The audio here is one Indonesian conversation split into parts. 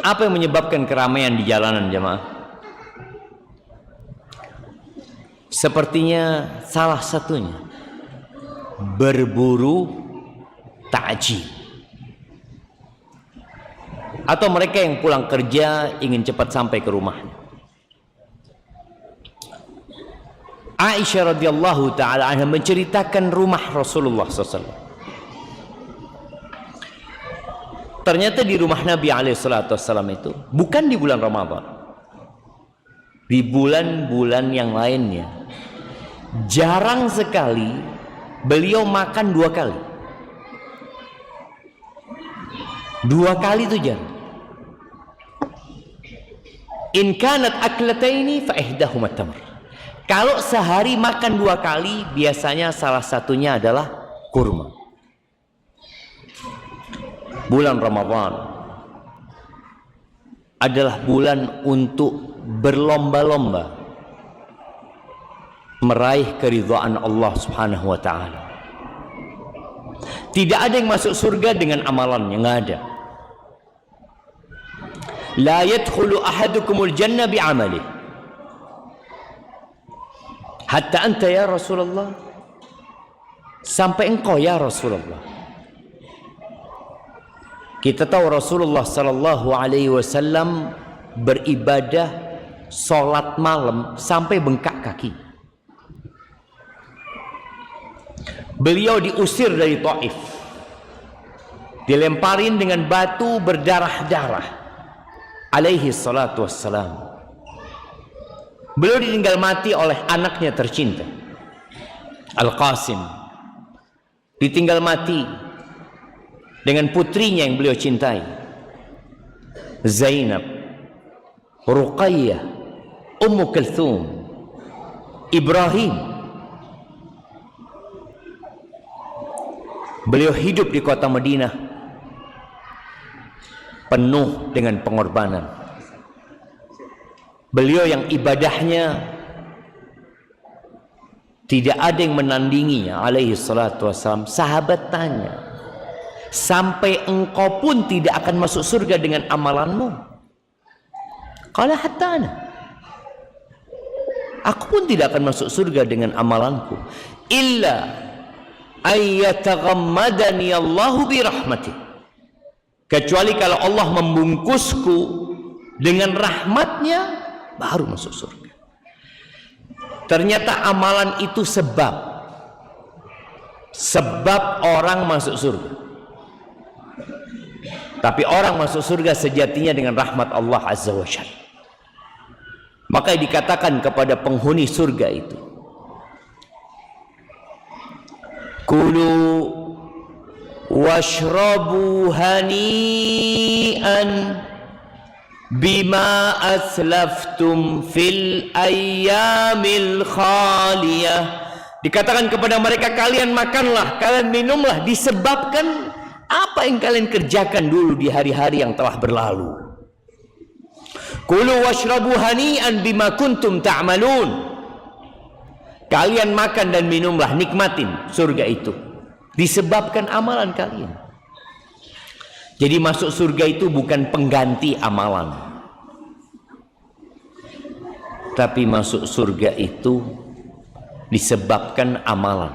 Apa yang menyebabkan keramaian di jalanan, jemaah? Sepertinya salah satunya berburu takjil, atau mereka yang pulang kerja ingin cepat sampai ke rumahnya. Aisyah radhiyallahu taala anha menceritakan rumah Rasulullah SAW. Ternyata di rumah Nabi SAW itu bukan di bulan Ramadan, di bulan-bulan yang lainnya jarang sekali beliau makan 2 kali. 2 kali itu jarang. In kanat aklataini fa ihdahuma tamr. Kalau sehari makan 2 kali, biasanya salah satunya adalah kurma. Bulan Ramadan adalah bulan untuk berlomba-lomba meraih keridhaan Allah Subhanahu wa taala. Tidak ada yang masuk surga dengan amalannya, enggak ada. La yadkhulu ahadukumul jannah bi'amalihi. Hatta anta ya Rasulullah. Sampai engkau ya Rasulullah. Kita tahu Rasulullah sallallahu alaihi wasallam beribadah salat malam sampai bengkak kaki. Beliau diusir dari Taif, dilemparin dengan batu berdarah-darah, alaihi salatu wassalam. Beliau ditinggal mati oleh anaknya tercinta, Al-Qasim. Ditinggal mati dengan putrinya yang beliau cintai, Zainab, Ruqayyah, Ummu Kulthum, Ibrahim. Beliau hidup di kota Madinah penuh dengan pengorbanan. Beliau yang ibadahnya tidak ada yang menandinginya, alaihi salatu wassalam. Sahabat tanya, sampai engkau pun tidak akan masuk surga dengan amalanmu? Qala hatta ana. Aku pun tidak akan masuk surga dengan amalanku. Illa ayyataghammadani Allahu birahmatih. Kecuali kalau Allah membungkusku dengan rahmatnya, baru masuk surga. Ternyata amalan itu sebab orang masuk surga. Tapi orang masuk surga sejatinya dengan rahmat Allah Azza wa Jalla. Maka dikatakan kepada penghuni surga itu, kulu washrabu hani'an bima aslaftum fil ayyamil khaliyah. Dikatakan kepada mereka, kalian makanlah, kalian minumlah disebabkan apa yang kalian kerjakan dulu di hari-hari yang telah berlalu. Kulu washrabu hani'an bima kuntum ta'malun. Kalian makan dan minumlah, nikmatin surga itu disebabkan amalan kalian. Jadi masuk surga itu bukan pengganti amalan, tapi masuk surga itu disebabkan amalan.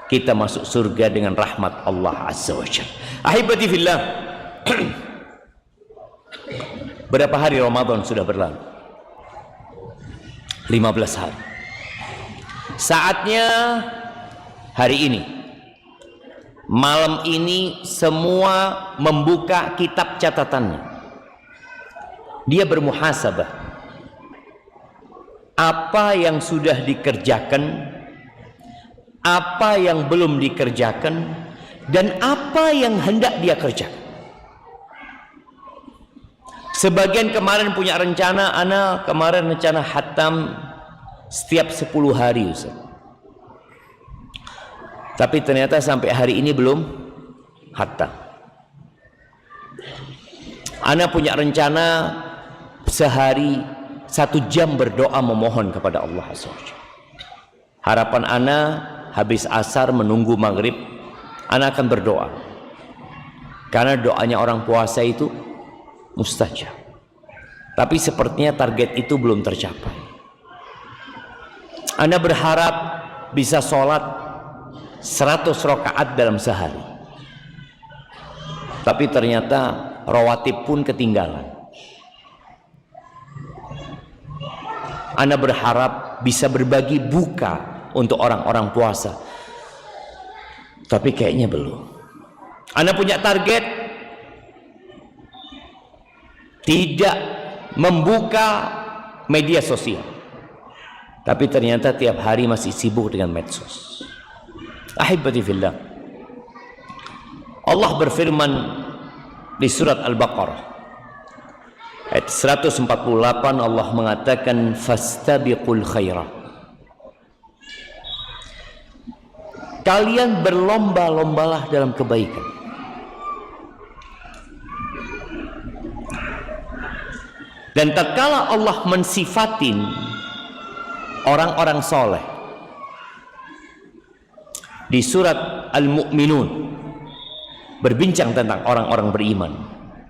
Kita masuk surga dengan rahmat Allah Azza wa Jalla. Ahibati fillah. Berapa hari Ramadan sudah berlalu? 15 hari. Saatnya hari ini, malam ini, semua membuka kitab catatannya. Dia bermuhasabah. Apa yang sudah dikerjakan, apa yang belum dikerjakan, dan apa yang hendak dia kerjakan. Sebagian kemarin punya rencana, ana kemarin rencana khatam setiap 10 hari, Ustaz. Tapi ternyata sampai hari ini belum khatam. Ana punya rencana sehari 1 jam berdoa memohon kepada Allah Azza wa Jalla. Harapan ana habis asar menunggu maghrib, ana akan berdoa. Karena doanya orang puasa itu mustajab. Tapi sepertinya target itu belum tercapai. Anda berharap bisa sholat 100 rakaat dalam sehari, tapi ternyata rawatib pun ketinggalan. Anda berharap bisa berbagi buka untuk orang-orang puasa, tapi kayaknya belum. Anda punya target tidak membuka media sosial, tapi ternyata tiap hari masih sibuk dengan medsos. Ahibati fillah, Allah berfirman di surat Al-Baqarah ayat 148, Allah mengatakan fastabiqul khairat, kalian berlomba-lombalah dalam kebaikan. Dan tatkala Allah mensifatin orang-orang soleh di surat Al-Mu'minun, berbincang tentang orang-orang beriman,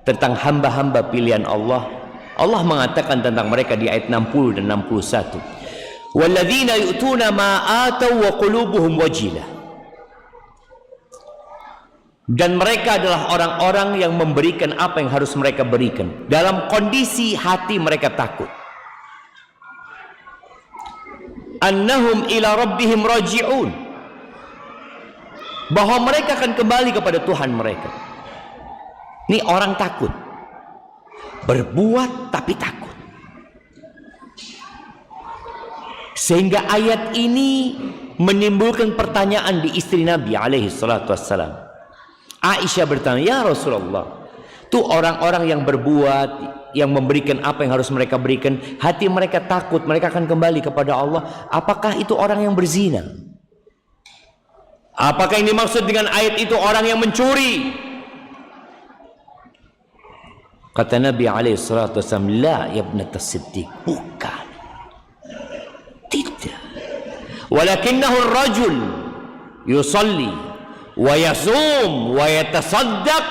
tentang hamba-hamba pilihan Allah, Allah mengatakan tentang mereka di ayat 60 dan 61, walladzina yu'tuna ma atau wa qulubuhum wajilah, dan mereka adalah orang-orang yang memberikan apa yang harus mereka berikan dalam kondisi hati mereka takut. Annahum ila rabbihim raji'un, bahwa mereka akan kembali kepada Tuhan mereka. Ini orang takut, berbuat tapi takut. Sehingga ayat ini menimbulkan pertanyaan di istri Nabi alaihi salatu wassalam. Aisyah bertanya, ya Rasulullah, tuh orang-orang yang berbuat, yang memberikan apa yang harus mereka berikan, hati mereka takut, mereka akan kembali kepada Allah. Apakah itu orang yang berzina? Apakah yang dimaksud dengan ayat itu orang yang mencuri? Kata Nabi alaihissalatu wassalam, la ya ibnata Siddiq, bukan, tidak. Walakinnahu ar-rajul yusalli wa yasum wa yatasaddaq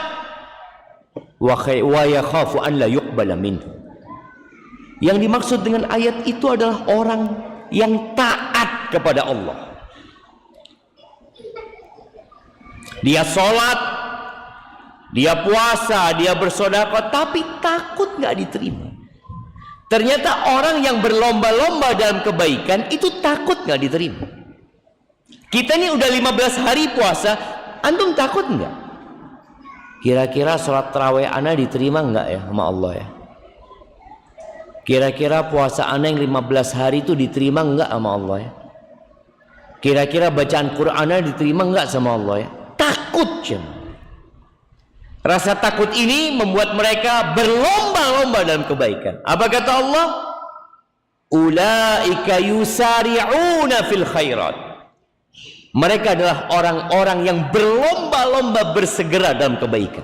wa yakhafu an la yuqbala minhu. Yang dimaksud dengan ayat itu adalah orang yang taat kepada Allah. Dia sholat, dia puasa, dia bersedekah, tapi takut nggak diterima. Ternyata orang yang berlomba-lomba dalam kebaikan itu takut nggak diterima. Kita ini udah 15 hari puasa, antum takut nggak? Kira-kira sholat tarawih ana diterima nggak ya sama Allah ya? Kira-kira puasa ana yang 15 hari itu diterima nggak sama Allah ya? Kira-kira bacaan Quran ana diterima nggak sama Allah ya? Takut jam. Rasa takut ini membuat mereka berlomba-lomba dalam kebaikan. Apa kata Allah? Ulaika yusari'una fil khairat. Mereka adalah orang-orang yang berlomba-lomba bersegera dalam kebaikan.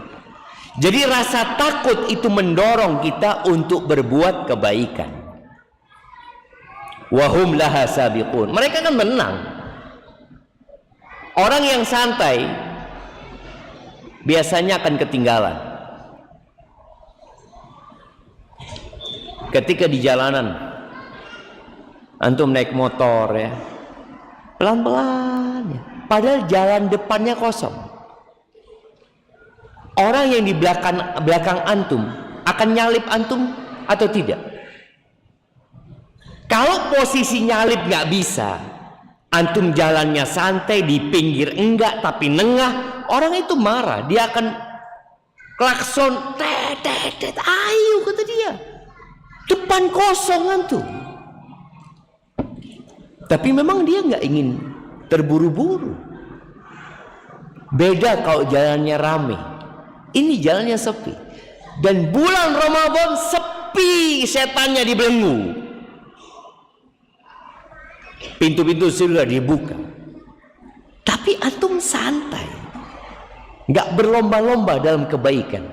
Jadi rasa takut itu mendorong kita untuk berbuat kebaikan. Wahum laha sabiqun. Mereka kan menang. Orang yang santai biasanya akan ketinggalan. Ketika di jalanan antum naik motor ya, pelan-pelan ya, padahal jalan depannya kosong. Orang yang di belakang antum akan nyalip antum atau tidak? Kalau posisi nyalip nggak bisa, antum jalannya santai, di pinggir enggak tapi nengah, orang itu marah, dia akan klakson, tet, ayo kata dia, depan kosong antum. Tapi memang dia nggak ingin terburu-buru. Beda kalau jalannya rame, ini jalannya sepi. Dan bulan Ramadan sepi, setannya dibelenggu, pintu-pintu surga dibuka. Tapi antum santai, nggak berlomba-lomba dalam kebaikan.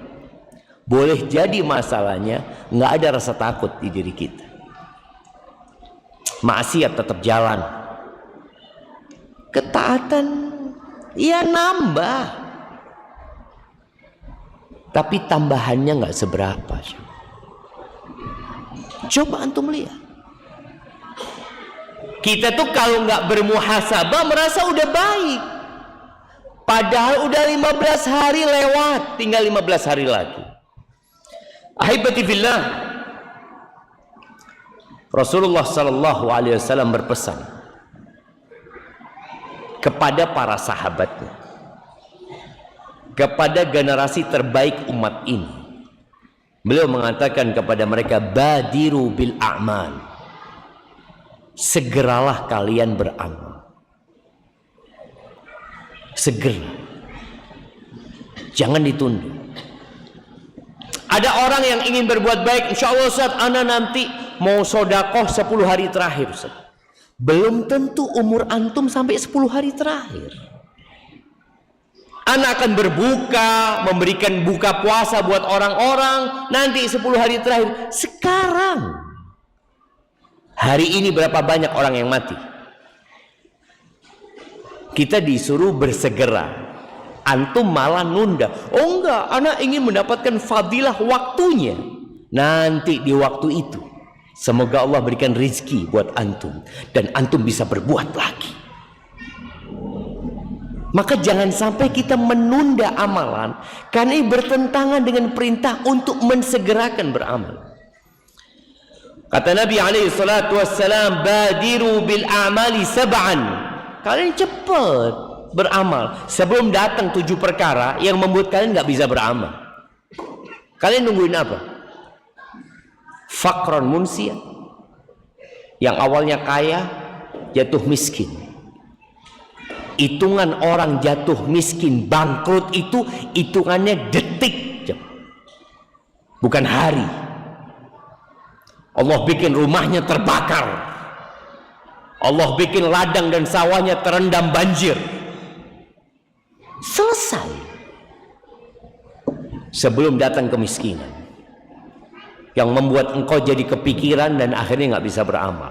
Boleh jadi masalahnya nggak ada rasa takut di diri kita. Maksiat tetap jalan, ketaatan ya nambah. tapi tambahannya nggak seberapa. Coba antum lihat. Kita tuh kalau nggak bermuhasabah merasa udah baik. Padahal udah 15 hari lewat, tinggal 15 hari lagi. Ahibati fillah, Rasulullah sallallahu alaihi wasallam berpesan kepada para sahabatnya, kepada generasi terbaik umat ini. Beliau mengatakan kepada mereka, badiru bil a'mal, segeralah kalian beramal. Segera, jangan ditunda. Ada orang yang ingin berbuat baik, insya Allah Ustaz, ana nanti mau sodakoh 10 hari terakhir Ustaz. Belum tentu umur antum sampai 10 hari terakhir. Ana akan berbuka, memberikan buka puasa buat orang-orang nanti 10 hari terakhir. Sekarang, hari ini berapa banyak orang yang mati? Kita disuruh bersegera, antum malah nunda. Oh enggak, anak ingin mendapatkan fadilah waktunya. Nanti di waktu itu, semoga Allah berikan rizki buat antum, dan antum bisa berbuat lagi. Maka jangan sampai kita menunda amalan, karena ini bertentangan dengan perintah untuk mensegerakan beramal. Kata Nabi alaihi salatu wassalam, badiru bil a'mali sab'an. Kalian cepat beramal sebelum datang 7 perkara yang membuat kalian nggak bisa beramal. Kalian nungguin apa? Fakron munsia, yang awalnya kaya jatuh miskin. Hitungan orang jatuh miskin bangkrut itu hitungannya detik, bukan hari. Allah bikin rumahnya terbakar, Allah bikin ladang dan sawahnya terendam banjir. Selesai sebelum datang kemiskinan yang membuat engkau jadi kepikiran dan akhirnya nggak bisa beramal.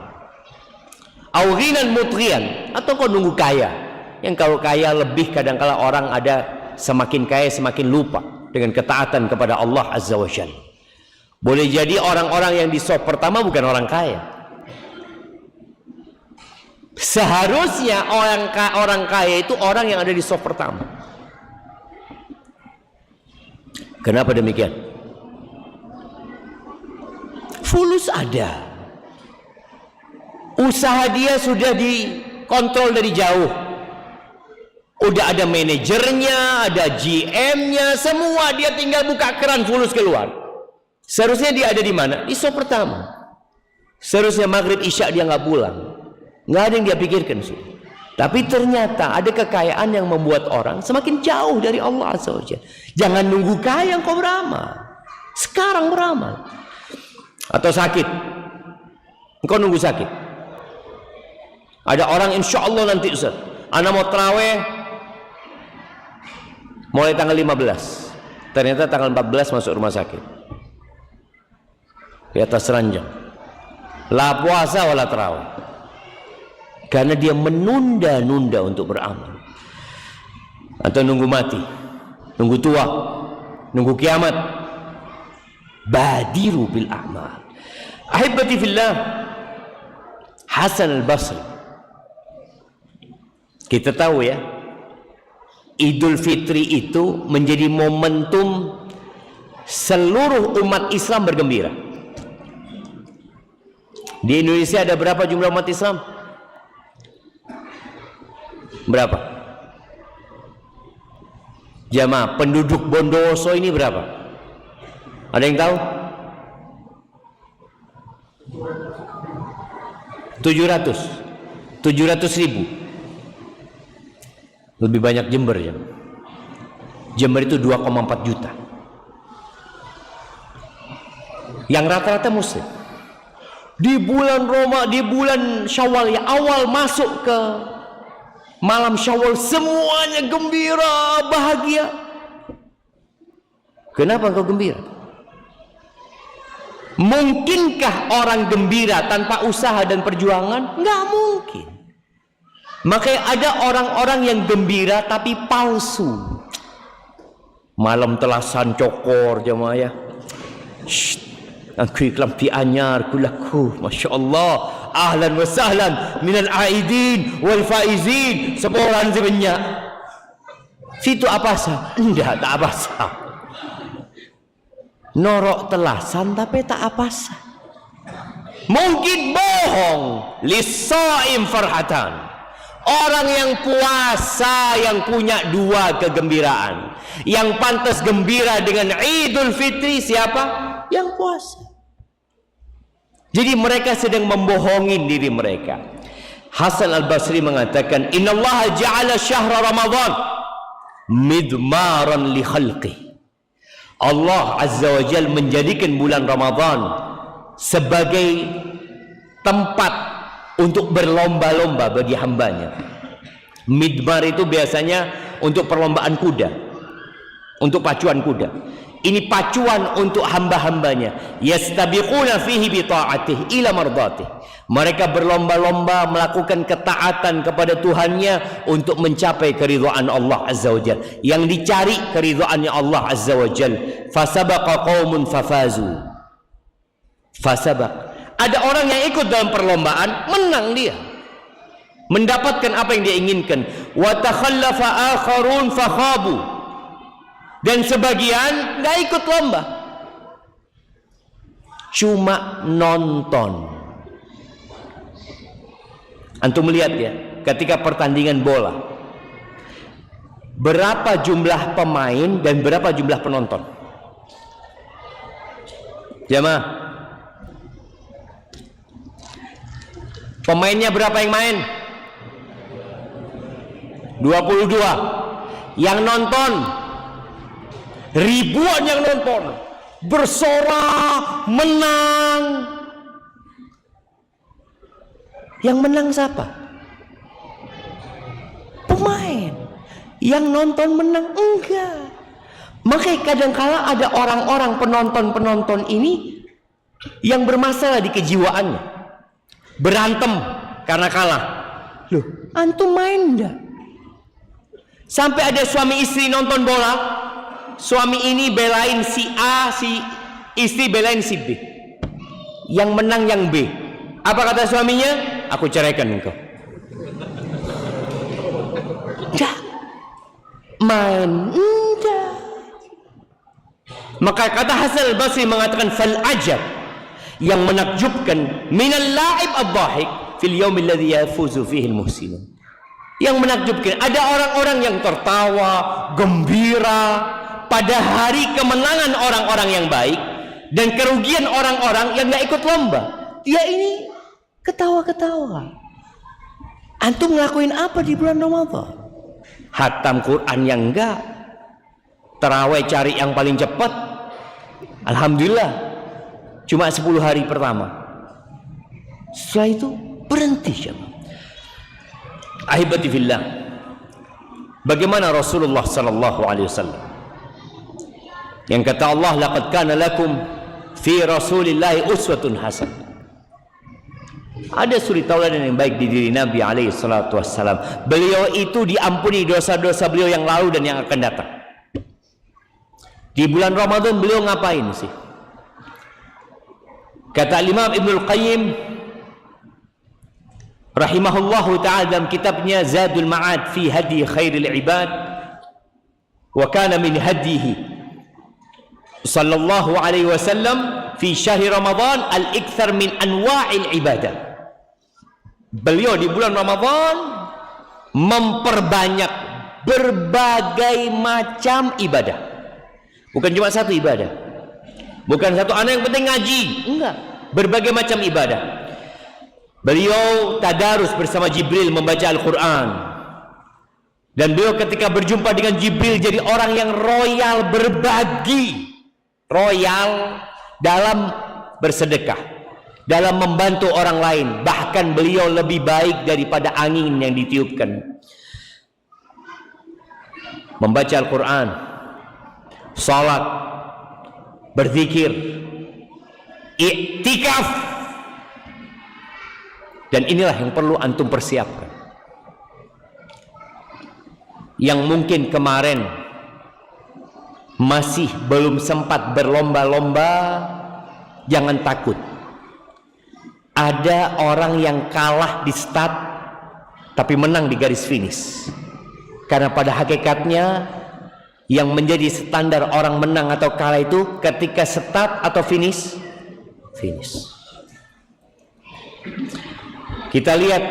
Aughinan mutghian, atau kau nunggu kaya, yang kalau kaya lebih kadangkala orang ada semakin kaya semakin lupa dengan ketaatan kepada Allah Azza wa Jalla. Boleh jadi orang-orang yang di sop pertama bukan orang kaya. Seharusnya orang kaya itu orang yang ada di sop pertama. Kenapa demikian? Fulus ada, usaha dia sudah dikontrol dari jauh, udah ada manajernya, ada GM-nya, semua, dia tinggal buka keran fulus keluar. Seharusnya dia ada di mana? Di sop pertama. Seharusnya maghrib isya dia nggak pulang. Nggak ada yang dia pikirkan. Tapi ternyata ada kekayaan yang membuat orang semakin jauh dari Allah Azza wa Jalla. Jangan nunggu kaya engkau beramal, sekarang beramal. Atau sakit, engkau nunggu sakit. Ada orang insya Allah nanti Ustaz, ana mau terawih mulai tanggal 15, ternyata tanggal 14 masuk rumah sakit di atas ranjang, la puasa wala terawih. Karena dia menunda-nunda untuk beramal. Atau nunggu mati, nunggu tua, nunggu kiamat. Badiru bil a'mal. Ahibati fillah, Hasan al-Basri, kita tahu ya, Idul Fitri itu menjadi momentum seluruh umat Islam bergembira. Di Indonesia ada berapa jumlah umat Islam? Berapa? Jamaah penduduk Bondowoso ini berapa? Ada yang tahu? 700.000. Lebih banyak Jember ya. Jember itu 2,4 juta. Yang rata-rata muslim. Di bulan Roma, di bulan Syawal ya, awal masuk ke malam Syawal, semuanya gembira, bahagia. Kenapa engkau gembira? Mungkinkah orang gembira tanpa usaha dan perjuangan? Nggak mungkin. Makanya ada orang-orang yang gembira tapi palsu. Malam telasan cokor jemaah ya. Aku kelampi anyar kulaku, masya Allah. Ahlan wa sahlan minal aidin wal faizin. Seporan sebanyak. Situ apa sah? Enggak, tak apa sah. Norok telasan tapi tak apa sah. Mungkin bohong. Lisaim farhatan. Orang yang puasa yang punya dua kegembiraan. Yang pantas gembira dengan Idul Fitri siapa? Yang puasa. Jadi mereka sedang membohongi diri mereka. Hasan al-Basri mengatakan, Innallaha ja'ala syahra Ramadan midmaran li khalqih. Allah Azza wa Jal menjadikan bulan Ramadan sebagai tempat untuk berlomba-lomba bagi hambanya. Midmar itu biasanya untuk perlombaan kuda, untuk pacuan kuda. Ini pacuan untuk hamba-hambanya. Yastabiquna fihi bi ta'atih ila mardatih. Mereka berlomba-lomba melakukan ketaatan kepada Tuhannya untuk mencapai keridhaan Allah Azza wa Jal. Yang dicari keridhaannya Allah Azza wa Jal. Fasabaqa qaumun fafazu. Fasabaq. Ada orang yang ikut dalam perlombaan, menang dia. Mendapatkan apa yang dia inginkan. Wa takhallafa akharun fakhabu. Dan sebagian nggak ikut lomba, cuma nonton. Antum lihat ya, ketika pertandingan bola, berapa jumlah pemain dan berapa jumlah penonton? Jamaah, pemainnya berapa yang main? 22. Yang nonton ribuan yang nonton, bersorak, menang. Yang menang siapa? Pemain. Yang nonton menang enggak. Makanya kadang-kala ada orang-orang penonton-penonton ini yang bermasalah di kejiwaannya, berantem karena kalah. Loh, antum main enggak? Sampai ada suami istri nonton bola, suami ini belain si A, si istri belain si B. Yang menang yang B. Apa kata suaminya? Aku ceraikan engkau. Enggak. Main enggak. Maka kata Hasan al-Basri mengatakan fal ajab, yang menakjubkan minal la'ib ad-dhahik fil yaumil ladzi yafuzu fihi al-muhsinun. Yang menakjubkan, ada orang-orang yang tertawa, gembira pada hari kemenangan orang-orang yang baik dan kerugian orang-orang yang nggak ikut lomba. Dia ini ketawa-ketawa. Antum ngelakuin apa di bulan Ramadan? Hatam Quran yang enggak, tarawih cari yang paling cepat. Alhamdulillah, cuma 10 hari pertama. Setelah itu berhenti. Ahibati fillah, bagaimana Rasulullah sallallahu alaihi wasallam yang kata Allah, laqad kana lakum fi rasulillahi uswatun hasanah. Ada suri tauladan yang baik di diri Nabi alaihi salatu wassalam. Beliau itu diampuni dosa-dosa beliau yang lalu dan yang akan datang. Di bulan Ramadan beliau ngapain sih? Kata Imam Ibnul Qayyim rahimahullahu ta'ala dalam kitabnya Zadul Ma'ad fi hadi khairil ibad, wa kana min hadihi sallallahu alaihi wasallam fi syahri Ramadan al-ikthar min anwa'il ibadah. Beliau di bulan Ramadan memperbanyak berbagai macam ibadah. Bukan cuma satu ibadah, bukan satu anak yang penting ngaji, enggak, berbagai macam ibadah. Beliau tadarus bersama Jibril membaca Al-Quran, dan beliau ketika berjumpa dengan Jibril jadi orang yang royal, berbagi, royal dalam bersedekah, dalam membantu orang lain. Bahkan beliau lebih baik daripada angin yang ditiupkan. Membaca Al-Quran, salat, berzikir, i'tikaf. Dan inilah yang perlu antum persiapkan. Yang mungkin kemarin masih belum sempat berlomba-lomba, jangan takut. Ada orang yang kalah di start tapi menang di garis finish. Karena pada hakikatnya yang menjadi standar orang menang atau kalah itu ketika start atau finish. Kita lihat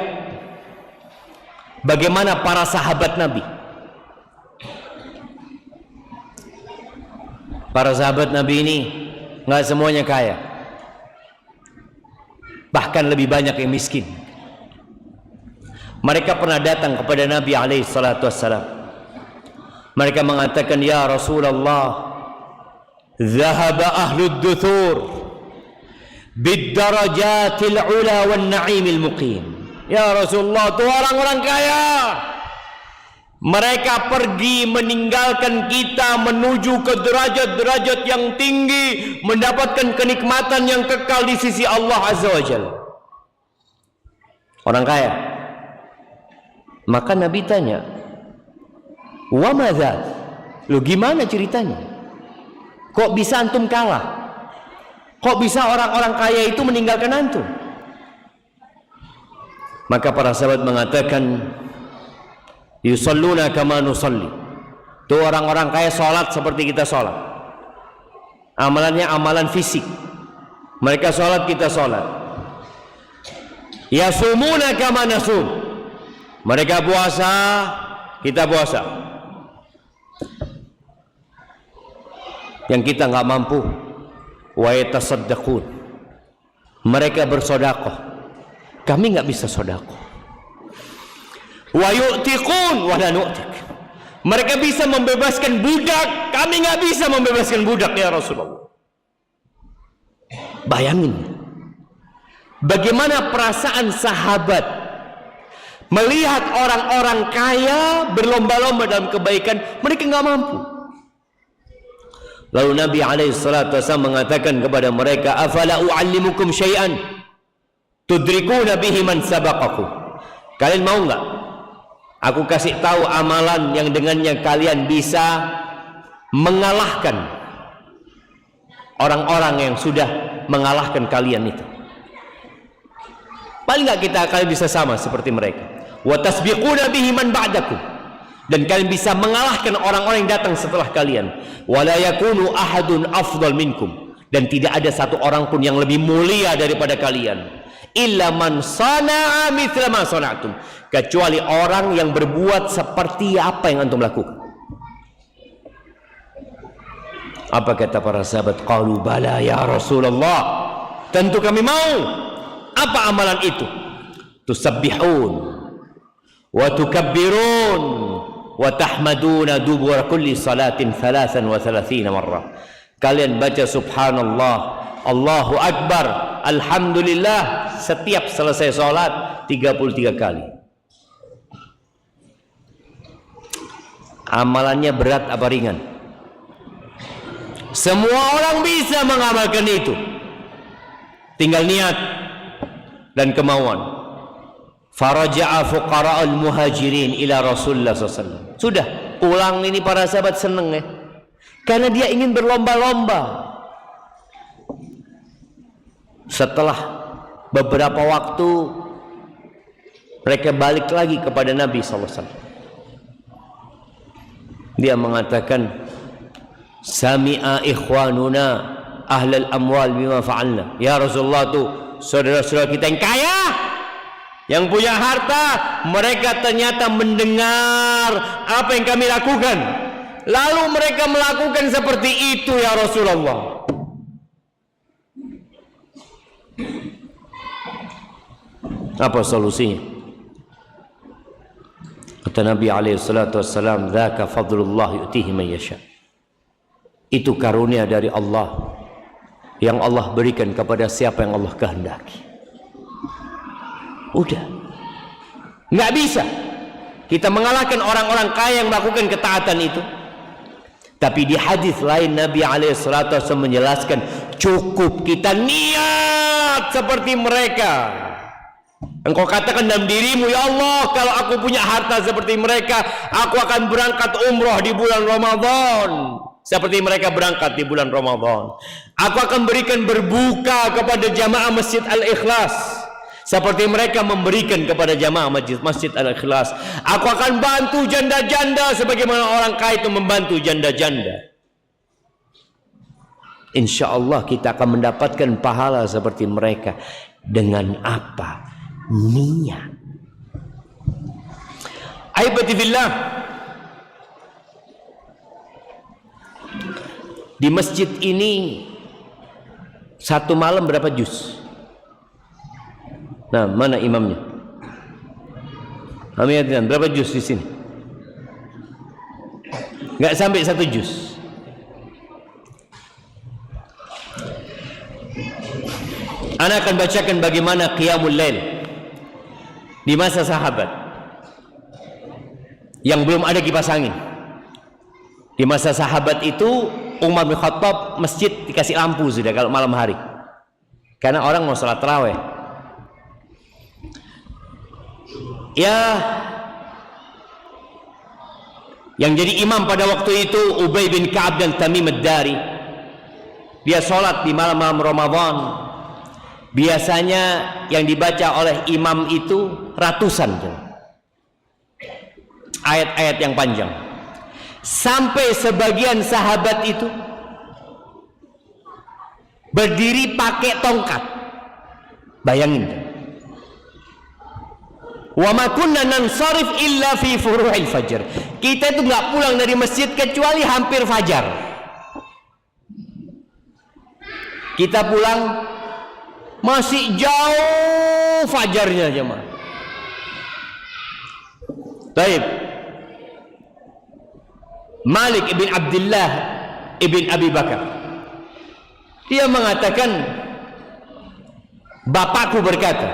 bagaimana para sahabat Nabi. Para sahabat Nabi ini nggak semuanya kaya, bahkan lebih banyak yang miskin. Mereka pernah datang kepada Nabi alaihi salatu wassalam. Mereka mengatakan, ya Rasulullah, zahaba ahlud duthur bid darajatil ula wan na'imil muqim. Ya Rasulullah, itu orang-orang kaya, mereka pergi meninggalkan kita menuju ke derajat-derajat yang tinggi, mendapatkan kenikmatan yang kekal di sisi Allah Azza wa Jalla. Orang kaya. Maka Nabi tanya, wa madza? Lu gimana ceritanya? Kok bisa antum kalah? Kok bisa orang-orang kaya itu meninggalkan antum? Maka para sahabat mengatakan, yusalluna kama nusalli. Itu orang-orang kaya sholat seperti kita sholat. Amalannya amalan fisik. Mereka sholat, kita sholat. Yasumuna kama nasum. Mereka puasa, kita puasa. Yang kita nggak mampu, wa yatasaddaqun. Mereka bersedekah, kami nggak bisa sedekah. Wa yu'tiqun wa la nu'tik. Mereka bisa membebaskan budak, kami nggak bisa membebaskan budak ya Rasulullah. Bayangin bagaimana perasaan sahabat melihat orang-orang kaya berlomba-lomba dalam kebaikan, mereka nggak mampu. Lalu Nabi alaihi salatu wasallam mengatakan kepada mereka, afala u'allimukum syai'an tudrikuna bihi man sabaqakum. Kalian mau nggak aku kasih tahu amalan yang dengannya kalian bisa mengalahkan orang-orang yang sudah mengalahkan kalian itu? Paling nggak kalian bisa sama seperti mereka. Wa tasbiquna bihi man ba'dakum. Dan kalian bisa mengalahkan orang-orang yang datang setelah kalian. Wa la yakunu ahadun afdal minkum. Dan tidak ada satu orang pun yang lebih mulia daripada kalian. Illa man sana'a mithla ma sana'tum. Kecuali orang yang berbuat seperti apa yang antum lakukan. Apa kata para sahabat? Qalu bala ya Rasulullah. Tentu kami mau. Apa amalan itu? Tusabbihun wa tukabbirun wa tahmaduna dubur kulli salatin 33 marrah. Kalian baca subhanallah, Allahu akbar, alhamdulillah setiap selesai salat 33 kali. Amalannya berat apa ringan? Semua orang bisa mengamalkan itu, tinggal niat dan kemauan. Faraja'a fuqara'ul muhajirin ila Rasulullah SAW. Sudah, pulang ini para sahabat seneng ya, karena dia ingin berlomba-lomba. Setelah beberapa waktu mereka balik lagi kepada Nabi SAW. Dia mengatakan, sami'a ikhwanuna ahlal amwal bima fa'alna. Ya Rasulullah, tuh saudara-saudara kita yang kaya, yang punya harta, mereka ternyata mendengar apa yang kami lakukan, lalu mereka melakukan seperti itu ya Rasulullah. Apa solusinya? Kata Nabi alaihi salatu wassalam, dzaka fadlullah yu'tihi man yasha. Itu karunia dari Allah yang Allah berikan kepada siapa yang Allah kehendaki. Udah, nggak bisa kita mengalahkan orang-orang kaya yang melakukan ketaatan itu. Tapi di hadis lain Nabi alaihissalatu wasallam menjelaskan, cukup kita niat seperti mereka. Engkau katakan dalam dirimu, ya Allah, kalau aku punya harta seperti mereka, aku akan berangkat umroh di bulan Ramadan. seperti mereka berangkat di bulan Ramadan. Aku akan berikan berbuka kepada jamaah Masjid Al-Ikhlas seperti mereka memberikan kepada jamaah Masjid Al-Ikhlas. Aku akan bantu janda-janda sebagaimana orang kaya itu membantu janda-janda. Insya Allah kita akan mendapatkan pahala seperti mereka. Dengan apa? Niat. Aibati fillah. Di masjid ini satu malam berapa juz? Nah, mana imamnya? Amin. Berapa juz di sini? Enggak sampai 1 juz. Ana akan bacakan bagaimana qiyamul lail di masa sahabat yang belum ada kipas angin. Di masa sahabat itu Umar bin Khattab masjid dikasih lampu sudah kalau malam hari, karena orang mau sholat tarawih. Ya, yang jadi imam pada waktu itu Ubay bin Ka'ab dan Tamim ad-Dari. Dia sholat di malam-malam Ramadan. Biasanya yang dibaca oleh imam itu ratusan ayat-ayat yang panjang, sampai sebagian sahabat itu berdiri pakai tongkat. Bayangin, wa ma kunna nansarif illa fi furu'il fajr. Kita itu nggak pulang dari masjid kecuali hampir fajar. Kita pulang masih jauh fajarnya jemaah. Baik. Malik ibn Abdullah ibn Abi Bakar, dia mengatakan, bapakku berkata,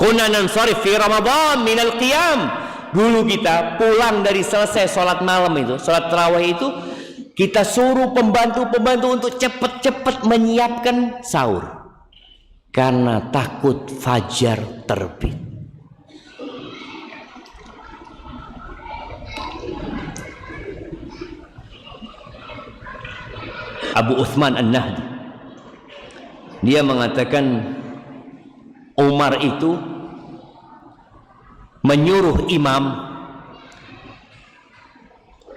kunna nansarif fi Ramadan minal qiyam. Dulu kita pulang dari selesai sholat malam itu, sholat tarawih itu, kita suruh pembantu-pembantu untuk cepat-cepat menyiapkan sahur karena takut fajar terbit. Abu Uthman An-Nahdi, dia mengatakan Umar itu menyuruh imam.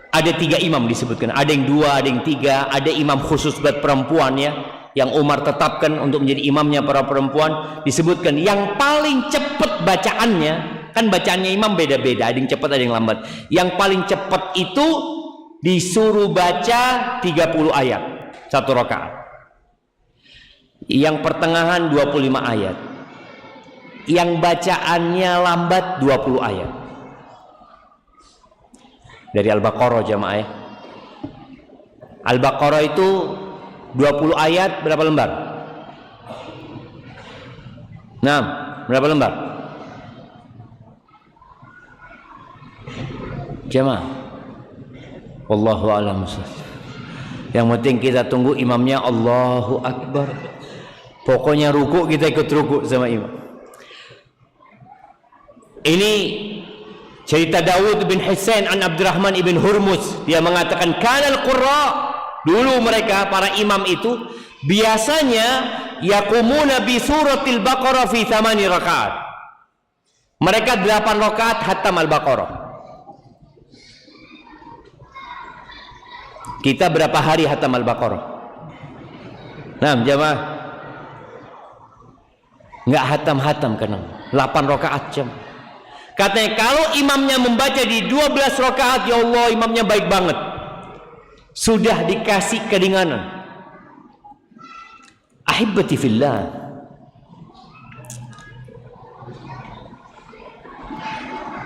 Ada 3 imam disebutkan, ada yang 2, ada yang 3, ada imam khusus buat perempuan ya, yang Umar tetapkan untuk menjadi imamnya para perempuan. Disebutkan yang paling cepat bacaannya, kan bacaannya imam beda-beda, ada yang cepat ada yang lambat. Yang paling cepat itu disuruh baca 30 ayat 1 rakaat. Yang pertengahan 25 ayat. Yang bacaannya lambat 20 ayat. Dari Al-Baqarah jamaah ya. Al-Baqarah itu 20 ayat berapa lembar? 6. Berapa lembar? Jamaah. Wallahu a'lam. Yang penting kita tunggu imamnya Allahu Akbar. Pokoknya ruku kita ikut ruku sama imam. Ini cerita Dawud bin Husain an Abdurrahman ibn Hurmuz. Dia mengatakan kanal qurra, dulu mereka para imam itu biasanya yaqumuna bi suratil Baqarah fi 8 rakaat. Mereka 8 rakaat hatam Al-Baqarah. Kita berapa hari hatam Al-Baqarah? Nah, jamaah. Enggak hatam-hatam kan. 8 rakaat jam. Katanya kalau imamnya membaca di 12 rakaat, ya Allah imamnya baik banget. Sudah dikasih keringanan. Ahibbati fillah.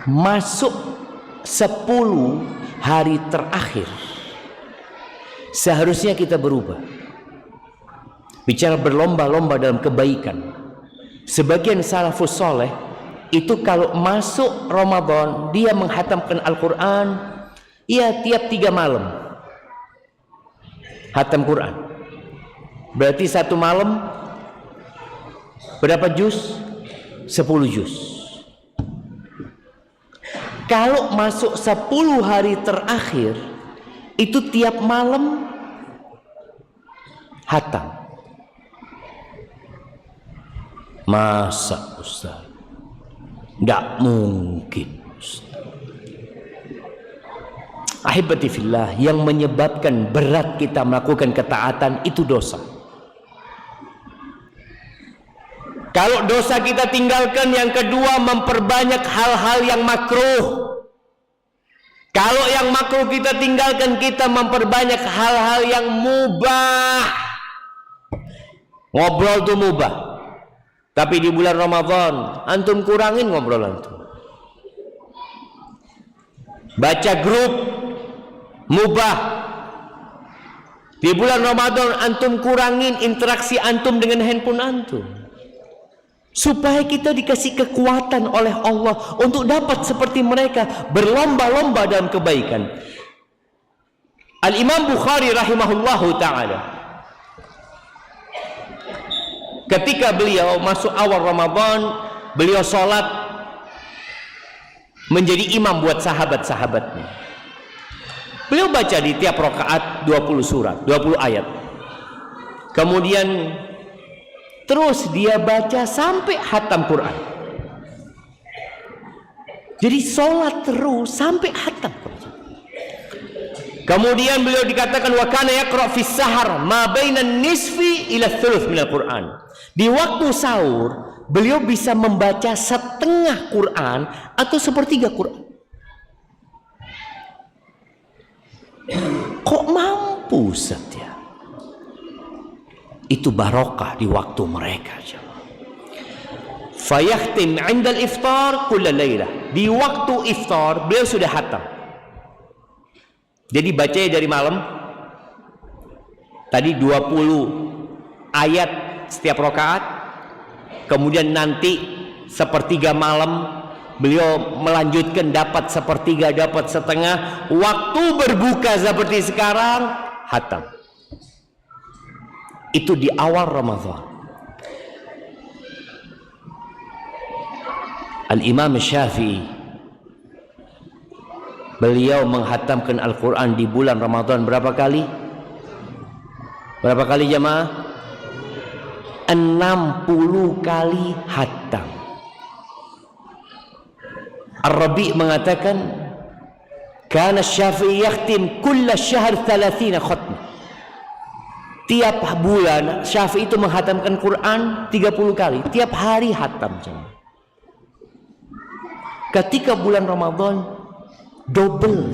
Masuk 10 hari terakhir, seharusnya kita berubah. Bicara berlomba-lomba dalam kebaikan. Sebagian salafus soleh itu kalau masuk Ramadan dia menghatamkan Al-Quran, ya tiap 3 malam hatam Quran. Berarti 1 malam berapa juz? 10 juz. Kalau masuk 10 hari terakhir Itu tiap malam hatam. Masa Ustaz? Tidak mungkin Ustaz. Ahibati fillah, yang menyebabkan berat kita melakukan ketaatan itu dosa. Kalau dosa kita tinggalkan, yang kedua memperbanyak hal-hal yang makruh. Kalau yang makruh kita tinggalkan, kita memperbanyak hal-hal yang mubah. Ngobrol itu mubah, tapi di bulan Ramadan antum kurangin ngobrol antum. Baca grup mubah. Di bulan Ramadan antum kurangin interaksi antum dengan handphone antum, supaya kita dikasih kekuatan oleh Allah untuk dapat seperti mereka, berlomba-lomba dalam kebaikan. Al-Imam Bukhari rahimahullahu ta'ala, ketika beliau masuk awal Ramadan, beliau sholat menjadi imam buat sahabat-sahabatnya. Beliau baca di tiap rakaat 20 surat, 20 ayat. Kemudian terus dia baca sampai khatam Quran. Jadi sholat terus sampai khatam Quran. Kemudian beliau dikatakan wa kana yaqra fi sahar ma bainan nisfi ila thuluth minal Quran. Di waktu sahur beliau bisa membaca setengah Quran atau sepertiga Quran. Kok mampu saja? Itu barokah di waktu mereka. Fayakhtim 'inda al-iftar kulla lailah. Di waktu iftar beliau sudah khatam. Jadi bacanya dari malam. Tadi 20 ayat setiap rakaat. Kemudian nanti sepertiga malam beliau melanjutkan, dapat sepertiga, dapat setengah. Waktu berbuka seperti sekarang khatam. Itu di awal Ramadan. Al-Imam Syafi'i, beliau menghatamkan Al-Quran di bulan Ramadan berapa kali? Berapa kali jamaah? 60 kali hatam. Ar-Rabi' mengatakan, kana Syafi'i yakhtim kulla syahr 30 khatmah. Tiap bulan Syafi'i itu menghatamkan Quran 30 kali. Tiap hari hatam. Ketika bulan Ramadan double.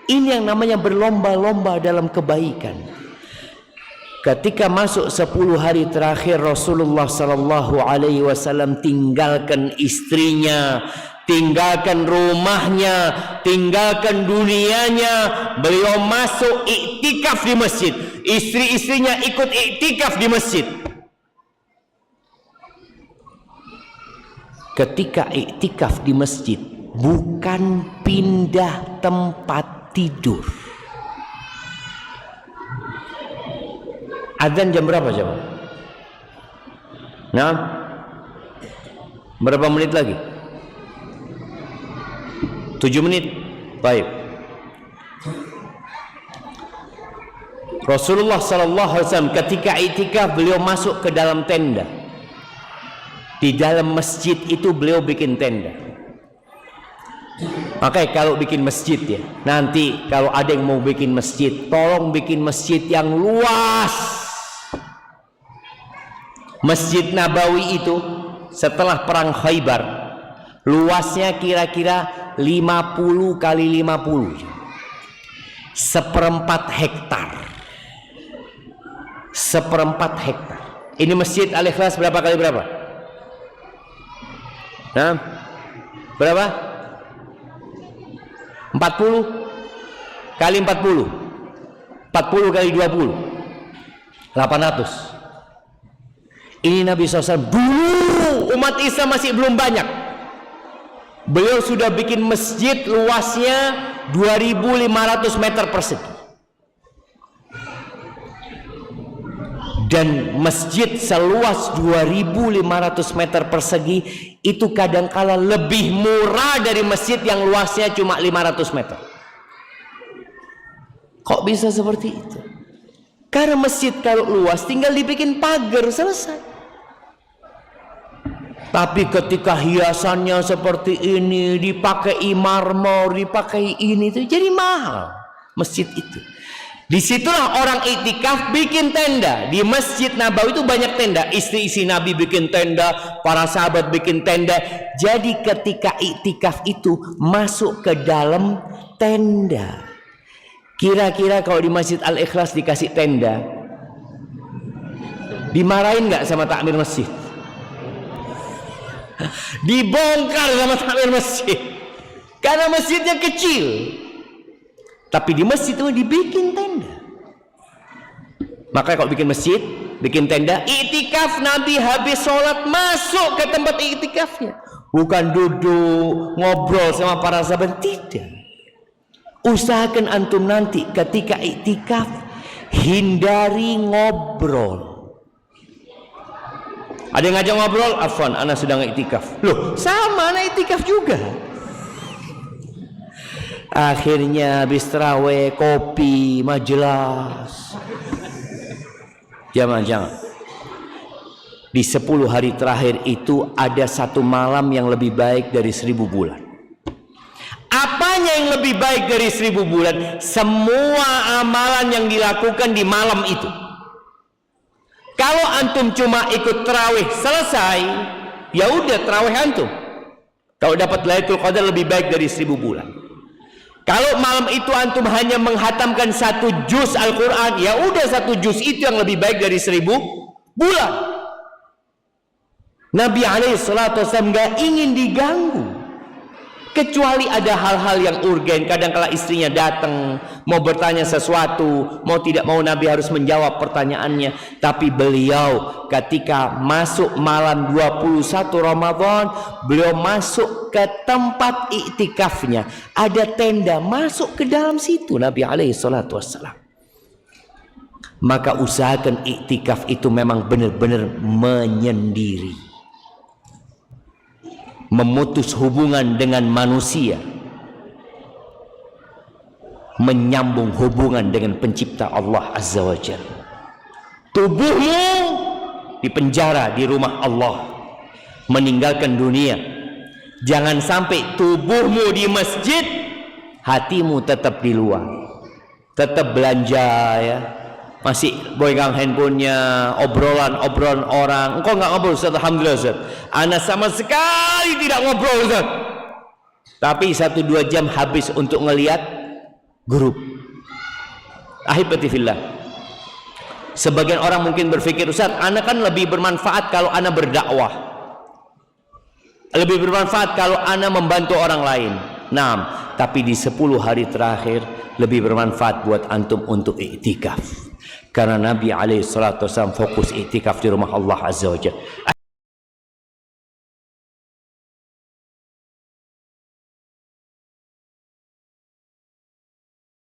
Ini yang namanya berlomba-lomba dalam kebaikan. Ketika masuk 10 hari terakhir, Rasulullah sallallahu alaihi wasallam tinggalkan istrinya, tinggalkan rumahnya, tinggalkan dunianya. Beliau masuk iktikaf di masjid. Istri-istrinya ikut iktikaf di masjid. Ketika iktikaf di masjid, bukan pindah tempat tidur. Adzan jam berapa coba? Nah, berapa menit lagi? 7 menit. Baik. Rasulullah sallallahu alaihi wasallam ketika iktikaf beliau masuk ke dalam tenda. Di dalam masjid itu beliau bikin tenda. Makanya kalau bikin masjid ya, nanti kalau ada yang mau bikin masjid, tolong bikin masjid yang luas. Masjid Nabawi itu setelah perang Khaybar luasnya kira-kira 50 kali 50, 1/4 hektar. 1/4 hektar. Ini Masjid Al-Ikhlas berapa kali berapa? Nah, berapa? 40 kali 40. 40 kali 20. 800. Ini Nabi SAW dulu umat Islam masih belum banyak. Beliau sudah bikin masjid luasnya 2.500 meter persegi. Dan masjid seluas 2.500 meter persegi itu kadangkala lebih murah dari masjid yang luasnya cuma 500 meter. Kok bisa seperti itu? Karena masjid kalau luas tinggal dibikin pagar, selesai. Tapi ketika hiasannya seperti ini, dipakai marmor, dipakai ini, itu jadi mahal masjid itu. Disitulah orang iktikaf bikin tenda. Di Masjid Nabawi itu banyak tenda. Istri-istri Nabi bikin tenda, para sahabat bikin tenda. Jadi ketika iktikaf itu masuk ke dalam tenda. Kira-kira kalau di Masjid Al-Ikhlas dikasih tenda, dimarahin nggak sama takmir masjid? Dibongkar sama takmir masjid. Karena masjidnya kecil. Tapi di masjid itu dibikin tenda. Maka kalau bikin masjid, bikin tenda, iktikaf Nabi habis sholat masuk ke tempat iktikafnya. Bukan duduk ngobrol sama para sahabat, tidak. Usahakan antum nanti ketika iktikaf hindari ngobrol. Ada yang ngajak ngobrol, afwan, ana sedang iktikaf. Loh, sama anak iktikaf juga. Akhirnya habis tarawih, kopi, majelis. Jangan. Di 10 hari terakhir itu ada satu malam yang lebih baik dari 1000 bulan. Apanya yang lebih baik dari 1000 bulan? Semua amalan yang dilakukan di malam itu. Kalau antum cuma ikut tarawih selesai, ya udah tarawih antum. Kalau dapat Lailatul Qadar lebih baik dari 1000 bulan. Kalau malam itu antum hanya menghatamkan 1 juz Al-Quran, ya udah 1 juz itu yang lebih baik dari 1000 bulan. Nabi SAW gak ingin diganggu. Kecuali ada hal-hal yang urgen. Kadang-kala istrinya datang mau bertanya sesuatu, mau tidak mau Nabi harus menjawab pertanyaannya. Tapi beliau ketika masuk malam 21 Ramadan, beliau masuk ke tempat iktikafnya. Ada tenda, masuk ke dalam situ Nabi SAW. Maka usahakan iktikaf itu memang benar-benar menyendiri. Memutus hubungan dengan manusia, menyambung hubungan dengan pencipta Allah Azza wa Jalla. Tubuhmu dipenjara di rumah Allah, meninggalkan dunia. Jangan sampai tubuhmu di masjid, hatimu tetap di luar, tetap belanja ya, masih pegang handphonenya, obrolan orang. Engkau nggak ngobrol Ustaz? Alhamdulillah Ustaz, ana sama sekali tidak ngobrol Ustaz. Tapi 1-2 jam habis untuk ngelihat grup. Ahibati fillah, sebagian orang mungkin berpikir, Ustaz, ana kan lebih bermanfaat kalau ana berdakwah, lebih bermanfaat kalau ana membantu orang lain. Nah, tapi di 10 hari terakhir lebih bermanfaat buat antum untuk iktikaf. Karena Nabi SAW fokus iktikaf di rumah Allah Azza wa Jalla.